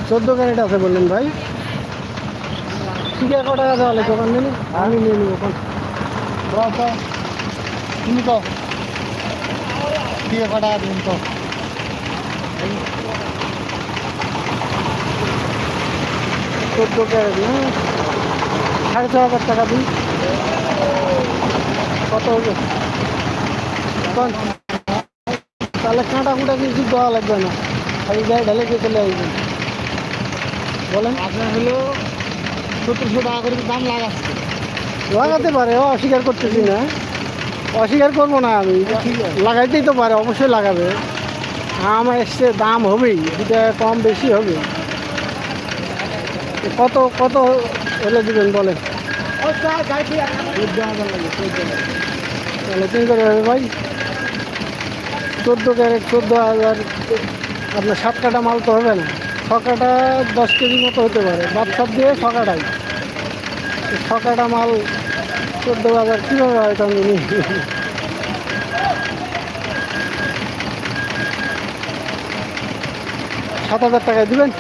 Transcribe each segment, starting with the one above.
14 carat আছে বললেন ভাই। ঠিক আছে, কত টাকা দেওয়া দোকান নেই, আমি নিয়ে নেবো ওখান। তুমি তো ঠিক আছে, কটা দিন তো 14 ক্যারেট না, 6,500 টাকা দিন। কত হবে কোন? তাহলে কাঁটা কুটা কিছু দেওয়া লাগবে না, খালি গায়ে ঢালে দিয়ে চলে আসবেন। বলেন আপনার হলো 1700 টাকা করে দাম লাগাচ্ছে। লাগাতে পারে, অস্বীকার করতেছি না, অস্বীকার করবো না আমি। লাগাইতেই তো পারে, অবশ্যই লাগাবে। আম এসছে, দাম হবেই, দুটা কম বেশি হবে। কত কত হলে দেবেন বলেন? তাহলে তিন করে হবে ভাই। 14 ক্যারেট 14,000। আপনার 7 কাটা মাল তো হবে না, 6 কাটা 10 কেজি মতো হতে পারে, বাদ সব দিয়ে 6 কাটাই। 6 কাটা মাল 14,000 কীভাবে হয় আমি জানি। 7,000 টাকায় দিবেন?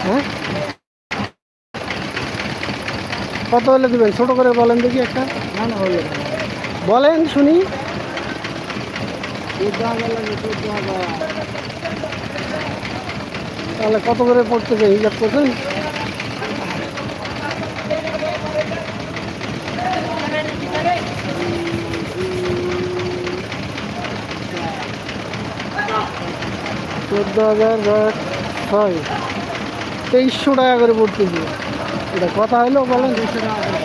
হ্যাঁ, কত হলে দিবেন? ছোটো করে বলেন দেখি একটা। না না হলো বলেন শুনি। 14,000 লাগে, 14,000। তাহলে কত করে পড়তেছে হিসাব করছেন? চোদ্দো হাজার 6, 2300 টাকা করে পড়তেছে। এটা কথা হলো বলেন? 200 টাকা করে।